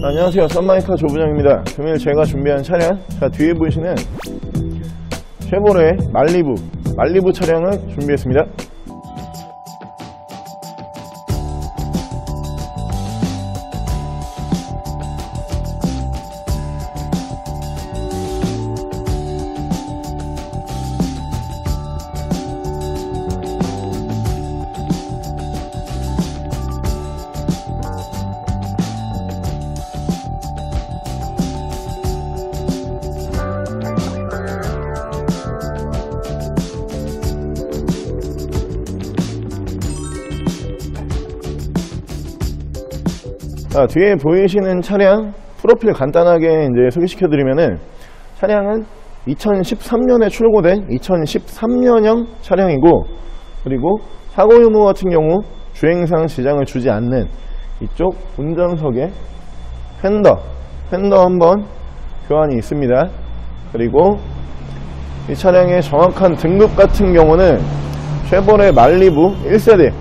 안녕하세요, 썬마이카 조부장입니다. 금일 제가 준비한 차량, 자 뒤에 보이시는 쉐보레 말리부 차량을 준비했습니다. 자, 뒤에 보이시는 차량 프로필 간단하게 이제 소개시켜 드리면은, 차량은 2013년에 출고된 2013년형 차량이고, 그리고 사고 유무 같은 경우 주행상 지장을 주지 않는 이쪽 운전석에 팬더 한번 교환이 있습니다. 그리고 이 차량의 정확한 등급 같은 경우는 쉐보레 말리부 1세대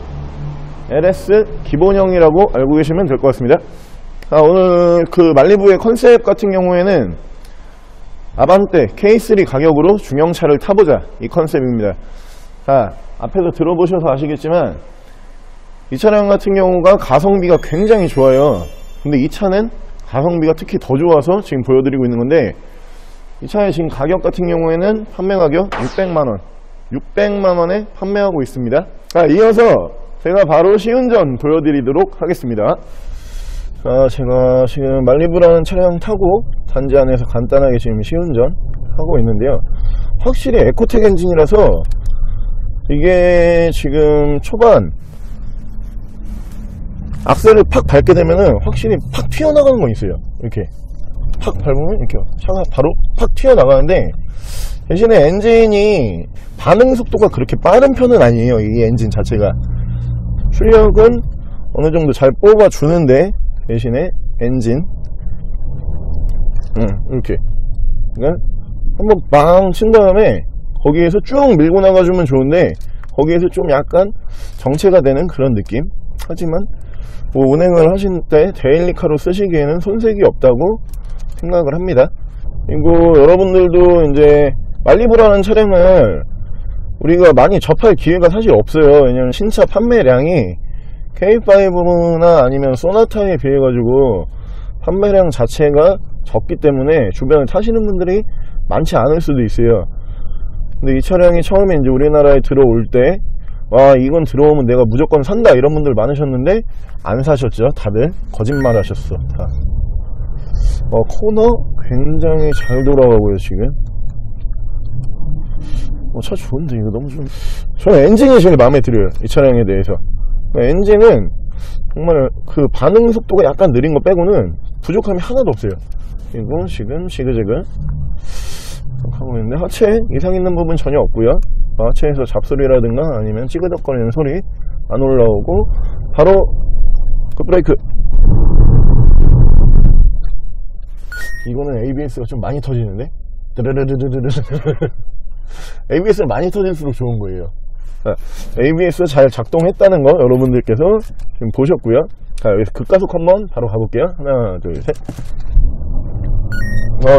LS 기본형이라고 알고 계시면 될 것 같습니다. 오늘 그 말리부의 컨셉 같은 경우에는 아반떼 K3 가격으로 중형차를 타보자, 이 컨셉입니다. 자, 앞에서 들어보셔서 아시겠지만 이 차량 같은 경우가 가성비가 굉장히 좋아요. 근데 이 차는 가성비가 특히 더 좋아서 지금 보여드리고 있는 건데, 이 차의 지금 가격 같은 경우에는 판매 가격 600만원에 판매하고 있습니다. 자, 이어서 제가 바로 시운전 보여드리도록 하겠습니다. 제가 지금 말리부라는 차량 타고 단지 안에서 간단하게 지금 시운전 하고 있는데요, 확실히 에코텍 엔진이라서 이게 지금 초반 악셀을 팍 밟게 되면은 확실히 팍 튀어나가는 건 있어요. 이렇게 팍 밟으면 이렇게 차가 바로 팍 튀어나가는데, 대신에 엔진이 반응 속도가 그렇게 빠른 편은 아니에요. 이 엔진 자체가 출력은 어느 정도 잘 뽑아주는데, 대신에 엔진 이렇게 그러니까 한번 빵 친 다음에 거기에서 쭉 밀고 나가주면 좋은데, 거기에서 좀 약간 정체가 되는 그런 느낌. 하지만 뭐 운행을 하신 때 데일리카로 쓰시기에는 손색이 없다고 생각을 합니다. 그리고 여러분들도 이제 말리부라는 차량을 우리가 많이 접할 기회가 사실 없어요. 왜냐면 신차 판매량이 K5나 아니면 소나타에 비해 가지고 판매량 자체가 적기 때문에 주변에 타시는 분들이 많지 않을 수도 있어요. 근데 이 차량이 처음에 이제 우리나라에 들어올 때, 와, 이건 들어오면 내가 무조건 산다, 이런 분들 많으셨는데 안 사셨죠. 다들 거짓말 하셨어. 코너 굉장히 잘 돌아가고요. 지금 차 좋은데, 이거 너무 좀, 저는 엔진이 제일 마음에 들어요, 이 차량에 대해서. 엔진은 정말 그 반응 속도가 약간 느린 거 빼고는 부족함이 하나도 없어요. 그리고 지금 시그재그 하고 있는데 하체 이상 있는 부분 전혀 없고요. 하체에서 잡소리라든가 아니면 찌그덕거리는 소리 안 올라오고, 바로 급브레이크. 이거는 ABS가 좀 많이 터지는데, ABS가 많이 터질수록 좋은 거예요. ABS 잘 작동했다는 거 여러분들께서 지금 보셨고요. 자, 여기서 급가속 한번 바로 가볼게요. 하나, 둘, 셋.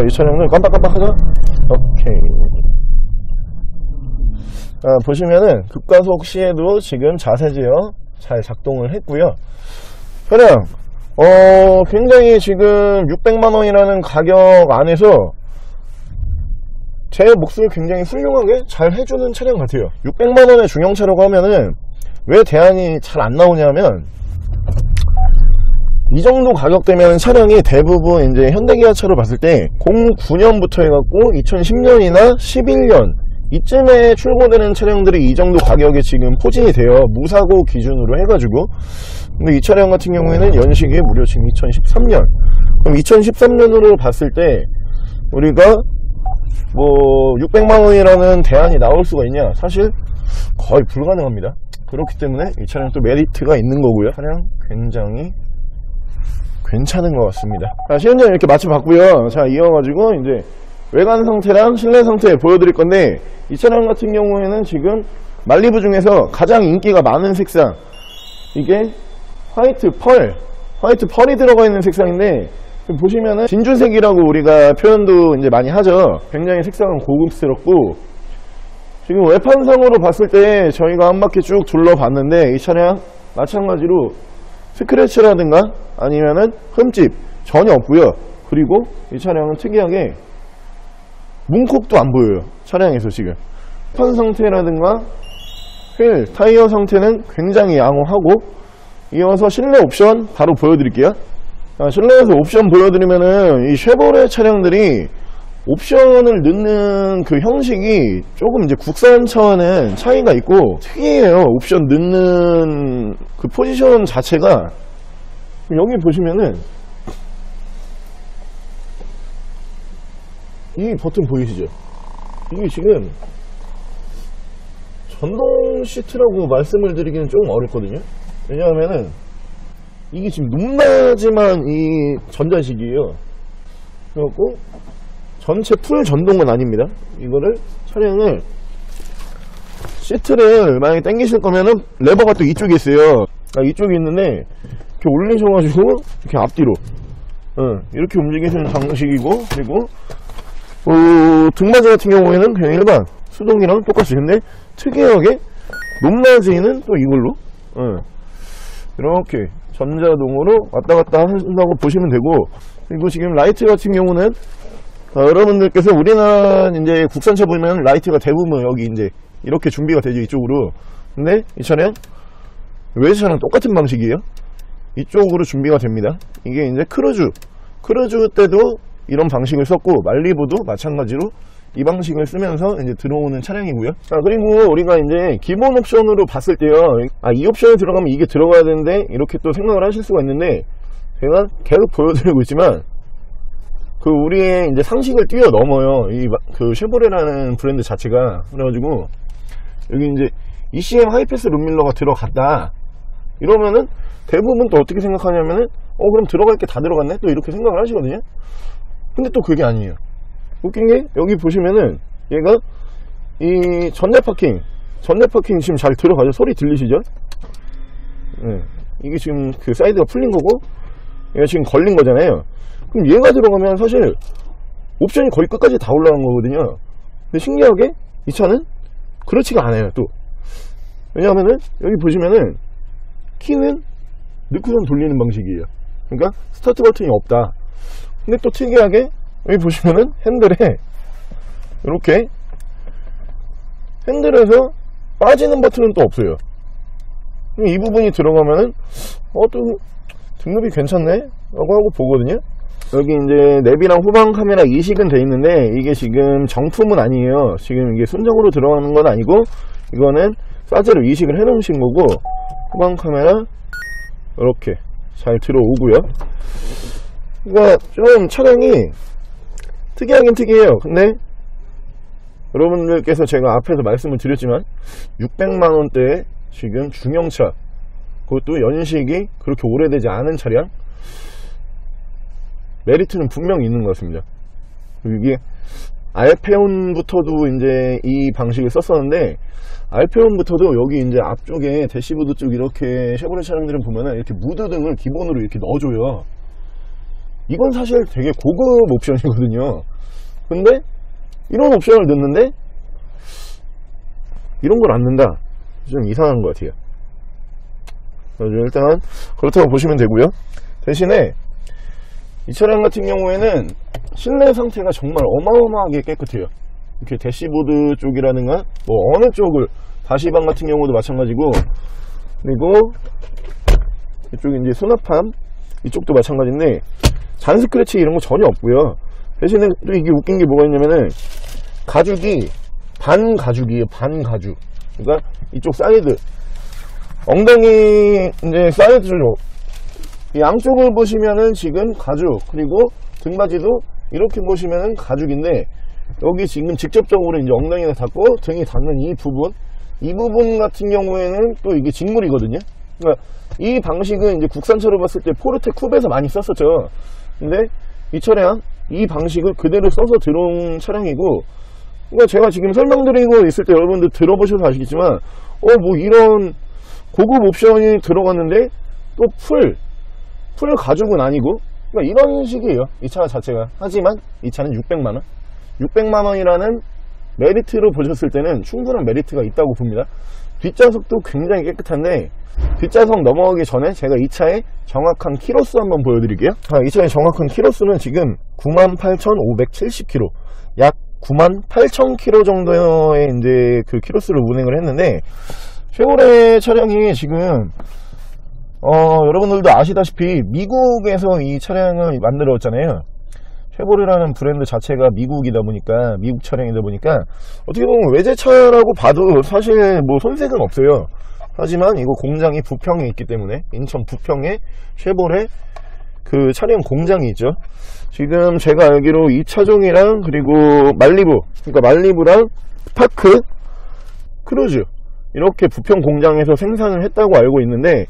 이 차량은 깜빡깜빡하죠? 오케이. 보시면은 급가속 시에도 지금 자세 제어 잘 작동을 했고요. 차량 굉장히 지금 600만원이라는 가격 안에서 제 몫을 굉장히 훌륭하게 잘 해주는 차량 같아요. 600만원의 중형차라고 하면은 왜 대안이 잘 안 나오냐면, 이 정도 가격대면 차량이 대부분 이제 현대기아차로 봤을 때 09년부터 해갖고 2010년이나 11년 이쯤에 출고되는 차량들이 이 정도 가격에 지금 포진이 돼요. 무사고 기준으로 해가지고. 근데 이 차량 같은 경우에는 연식이 무려 지금 2013년. 그럼 2013년으로 봤을 때 우리가 뭐 600만원이라는 대안이 나올 수가 있냐? 사실 거의 불가능합니다. 그렇기 때문에 이 차량 또 메리트가 있는 거고요. 차량 굉장히 괜찮은 것 같습니다. 자, 시운전 이렇게 마쳐봤고요. 자, 이어가지고 이제 외관 상태랑 실내 상태 보여드릴 건데, 이 차량 같은 경우에는 지금 말리부 중에서 가장 인기가 많은 색상, 이게 화이트 펄이 들어가 있는 색상인데, 보시면은 진주색이라고 우리가 표현도 이제 많이 하죠. 굉장히 색상은 고급스럽고, 지금 외판상으로 봤을 때 저희가 한 바퀴 쭉 둘러봤는데 이 차량 마찬가지로 스크래치라든가 아니면은 흠집 전혀 없고요. 그리고 이 차량은 특이하게 문콕도 안 보여요. 차량에서 지금 판 상태라든가 휠, 타이어 상태는 굉장히 양호하고, 이어서 실내 옵션 바로 보여드릴게요. 실내에서 옵션 보여드리면은 이 쉐보레 차량들이 옵션을 넣는 그 형식이 조금 이제 국산차와는 차이가 있고 특이해요. 옵션 넣는 그 포지션 자체가, 여기 보시면은 이 버튼 보이시죠? 이게 지금 전동 시트라고 말씀을 드리기는 좀 어렵거든요. 왜냐하면은 이게 지금 높낮이만 이 전자식이에요. 그래갖고 전체 풀 전동은 아닙니다. 이거를 차량을 시트를 만약에 당기실 거면은 레버가 또 이쪽에 있어요. 이쪽에 있는데 이렇게 올리셔가지고 이렇게 앞뒤로 이렇게 움직이시는 방식이고, 그리고 등받이 같은 경우에는 그냥 일반 수동이랑 똑같이, 근데 특이하게 높낮이는 또 이걸로 이렇게 전자동으로 왔다 갔다 한다고 보시면 되고, 그리고 지금 라이트 같은 경우는 여러분들께서 우리나라 이제 국산차 보면 라이트가 대부분 여기 이제 이렇게 준비가 되죠, 이쪽으로. 근데 이 차량 외제차랑 똑같은 방식이에요. 이쪽으로 준비가 됩니다. 이게 이제 크루즈 때도 이런 방식을 썼고, 말리부도 마찬가지로 이 방식을 쓰면서 이제 들어오는 차량이고요. 그리고 우리가 이제 기본 옵션으로 봤을 때요, 이 옵션에 들어가면 이게 들어가야 되는데 이렇게 또 생각을 하실 수가 있는데, 제가 계속 보여드리고 있지만 그 우리의 이제 상식을 뛰어넘어요. 그 쉐보레라는 브랜드 자체가. 그래가지고 여기 이제 ECM 하이패스 룸밀러가 들어갔다 이러면은 대부분 또 어떻게 생각하냐면은 그럼 들어갈 게 다 들어갔네, 또 이렇게 생각을 하시거든요. 근데 또 그게 아니에요. 웃긴 게 여기 보시면은 얘가 이 전자 파킹 지금 잘 들어가죠? 소리 들리시죠? 네. 이게 지금 그 사이드가 풀린 거고 얘가 지금 걸린 거잖아요. 그럼 얘가 들어가면 사실 옵션이 거의 끝까지 다 올라간 거거든요. 근데 신기하게 이 차는 그렇지가 않아요. 또 왜냐하면은 여기 보시면은 키는 넣고선 돌리는 방식이에요. 그러니까 스타트 버튼이 없다. 근데 또 특이하게 여기 보시면은 핸들에 이렇게 핸들에서 빠지는 버튼은 또 없어요. 이 부분이 들어가면은 또 등급이 괜찮네 라고 하고 보거든요. 여기 이제 내비랑 후방 카메라 이식은 돼 있는데 이게 지금 정품은 아니에요. 지금 이게 순정으로 들어가는 건 아니고 이거는 싸제로 이식을 해 놓으신 거고, 후방 카메라 이렇게 잘 들어오고요. 그러니까 좀 차량이 특이하긴 특이해요. 근데 여러분들께서 제가 앞에서 말씀을 드렸지만 600만원대의 지금 중형차, 그것도 연식이 그렇게 오래되지 않은 차량, 메리트는 분명히 있는 것 같습니다. 이게 알페온부터도 이제 이 방식을 썼었는데, 알페온부터도 여기 이제 앞쪽에 대시보드 쪽 이렇게 쉐보레 차량들은 보면은 이렇게 무드등을 기본으로 이렇게 넣어줘요. 이건 사실 되게 고급 옵션이거든요. 근데 이런 옵션을 넣는데 이런 걸 안 넣는다, 좀 이상한 것 같아요. 그래서 일단 그렇다고 보시면 되고요. 대신에 이 차량 같은 경우에는 실내 상태가 정말 어마어마하게 깨끗해요. 이렇게 대시보드 쪽이라든가 뭐 어느 쪽을, 다시방 같은 경우도 마찬가지고, 그리고 이쪽에 이제 수납함 이쪽도 마찬가지인데 잔 스크래치 이런 거 전혀 없고요. 대신에 또 이게 웃긴 게 뭐가 있냐면은 가죽이 반가죽이에요. 반가죽. 그러니까 이쪽 사이드, 엉덩이 이제 사이드로 이 양쪽을 보시면은 지금 가죽, 그리고 등받이도 이렇게 보시면은 가죽인데, 여기 지금 직접적으로 이제 엉덩이가 닿고 등이 닿는 이 부분 같은 경우에는 또 이게 직물이거든요. 그러니까 이 방식은 이제 국산차로 봤을 때 포르테 쿱에서 많이 썼었죠. 근데 이 차량 이 방식을 그대로 써서 들어온 차량이고, 그러니까 제가 지금 설명드리고 있을 때 여러분들 들어보셔서 아시겠지만 뭐 이런 고급 옵션이 들어갔는데 또 풀 가죽은 아니고 그러니까 이런 식이에요, 이 차 자체가. 하지만 이 차는 600만원 600만원이라는 메리트로 보셨을 때는 충분한 메리트가 있다고 봅니다. 뒷좌석도 굉장히 깨끗한데, 뒷좌석 넘어가기 전에 제가 이 차의 정확한 키로수 한번 보여드릴게요. 이 차의 정확한 키로수는 지금 98,570km, 약 98,000km 정도의 이제 그 키로수를 운행을 했는데, 쉐보레 차량이 지금 여러분들도 아시다시피 미국에서 이 차량을 만들었잖아요. 쉐보레라는 브랜드 자체가 미국이다 보니까, 미국 차량이다 보니까 어떻게 보면 외제차라고 봐도 사실 뭐 손색은 없어요. 하지만 이거 공장이 부평에 있기 때문에, 인천 부평에 쉐보레 그 차량 공장이 있죠. 지금 제가 알기로 이 차종이랑 그리고 말리부, 그러니까 말리부랑 파크, 크루즈 이렇게 부평 공장에서 생산을 했다고 알고 있는데,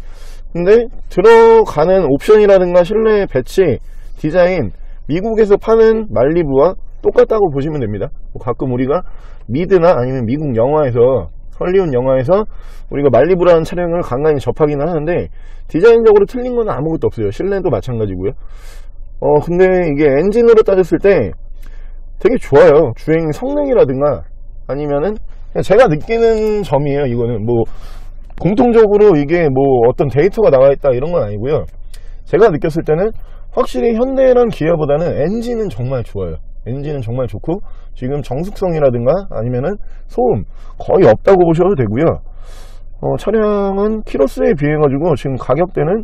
근데 들어가는 옵션이라든가 실내 배치, 디자인, 미국에서 파는 말리부와 똑같다고 보시면 됩니다. 가끔 우리가 미드나 아니면 미국 영화에서, 헐리우드 영화에서 우리가 말리부라는 차량을 간간히 접하기는 하는데, 디자인적으로 틀린 건 아무것도 없어요. 실내도 마찬가지고요. 근데 이게 엔진으로 따졌을 때 되게 좋아요. 주행 성능이라든가 아니면은 그냥 제가 느끼는 점이에요. 이거는 뭐 공통적으로 이게 뭐 어떤 데이터가 나와 있다 이런 건 아니고요. 제가 느꼈을 때는 확실히 현대랑 기아보다는 엔진은 정말 좋아요. 엔진은 정말 좋고, 지금 정숙성이라든가 아니면은 소음 거의 없다고 보셔도 되고요. 차량은 키로수에 비해 가지고 지금 가격대는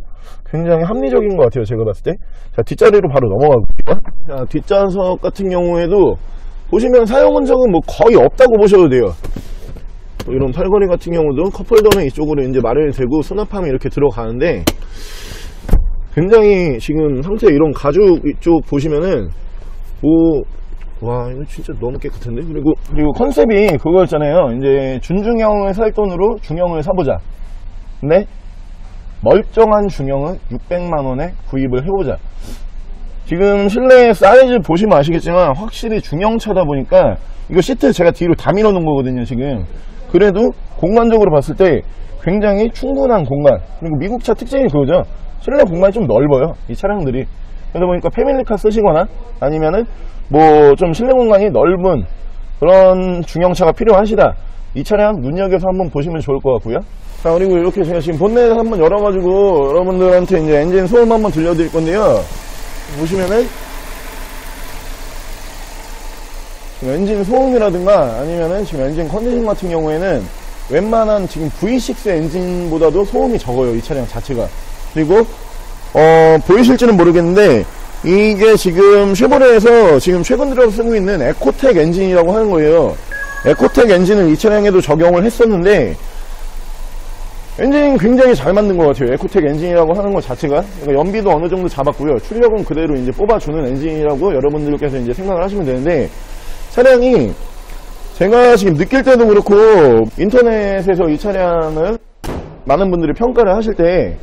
굉장히 합리적인 것 같아요, 제가 봤을 때. 자, 뒷자리로 바로 넘어가볼게요. 자, 뒷좌석 같은 경우에도 보시면 사용 흔적은 뭐 거의 없다고 보셔도 돼요. 이런 팔걸이 같은 경우도 컵홀더는 이쪽으로 이제 마련이 되고 수납함이 이렇게 들어가는데, 굉장히 지금 상태, 이런 가죽 이쪽 보시면은 와 이거 진짜 너무 깨끗한데. 그리고 컨셉이 그거였잖아요. 이제 준중형을 살 돈으로 중형을 사보자. 근데 멀쩡한 중형은 600만원에 구입을 해보자. 지금 실내 사이즈 보시면 아시겠지만 확실히 중형차다 보니까, 이거 시트 제가 뒤로 다 밀어 놓은 거거든요 지금. 그래도 공간적으로 봤을 때 굉장히 충분한 공간. 그리고 미국차 특징이 그거죠. 실내 공간이 좀 넓어요, 이 차량들이. 그러다 보니까 패밀리카 쓰시거나 아니면은 뭐 좀 실내 공간이 넓은 그런 중형차가 필요하시다, 이 차량 눈여겨서 한번 보시면 좋을 것 같고요. 자, 그리고 이렇게 제가 지금 본넷을 한번 열어가지고 여러분들한테 이제 엔진 소음 한번 들려드릴 건데요. 보시면은 지금 엔진 소음이라든가 아니면은 지금 엔진 컨디션 같은 경우에는 웬만한 지금 V6 엔진보다도 소음이 적어요, 이 차량 자체가. 그리고 보이실지는 모르겠는데, 이게 지금 쉐보레에서 지금 최근 들어 쓰고 있는 에코텍 엔진이라고 하는 거예요. 에코텍 엔진을 이 차량에도 적용을 했었는데, 엔진 굉장히 잘 만든 것 같아요. 에코텍 엔진이라고 하는 것 자체가. 그러니까 연비도 어느 정도 잡았고요. 출력은 그대로 이제 뽑아주는 엔진이라고 여러분들께서 이제 생각을 하시면 되는데, 차량이 제가 지금 느낄 때도 그렇고 인터넷에서 이 차량을 많은 분들이 평가를 하실 때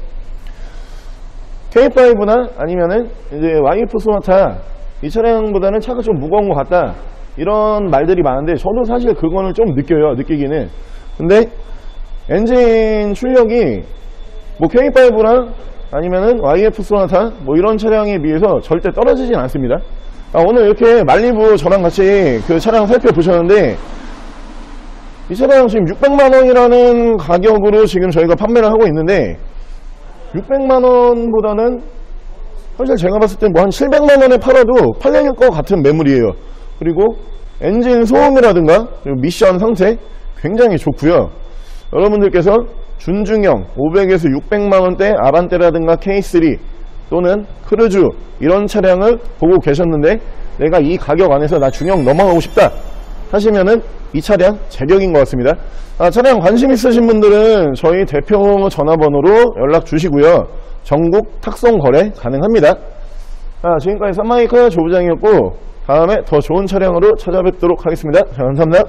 K5나 아니면은 이제 YF 소나타, 이 차량보다는 차가 좀 무거운 것 같다, 이런 말들이 많은데, 저도 사실 그거는 좀 느껴요, 느끼기는. 근데 엔진 출력이 뭐 K5나 아니면은 YF 소나타 뭐 이런 차량에 비해서 절대 떨어지진 않습니다. 오늘 이렇게 말리부 저랑 같이 그 차량 살펴보셨는데, 이 차량 지금 600만원이라는 가격으로 지금 저희가 판매를 하고 있는데, 600만원보다는 사실 제가 봤을 때 뭐 한 700만원에 팔아도 팔릴 것 같은 매물이에요. 그리고 엔진 소음이라든가 그리고 미션 상태 굉장히 좋고요. 여러분들께서 준중형 500에서 600만원대 아반떼라든가 K3 또는 크루즈 이런 차량을 보고 계셨는데, 내가 이 가격 안에서 나 중형 넘어가고 싶다 하시면은 이 차량 제격인 것 같습니다. 차량 관심 있으신 분들은 저희 대표 전화번호로 연락 주시고요. 전국 탁송 거래 가능합니다. 지금까지 썬마이카 조부장이었고, 다음에 더 좋은 차량으로 찾아뵙도록 하겠습니다. 감사합니다.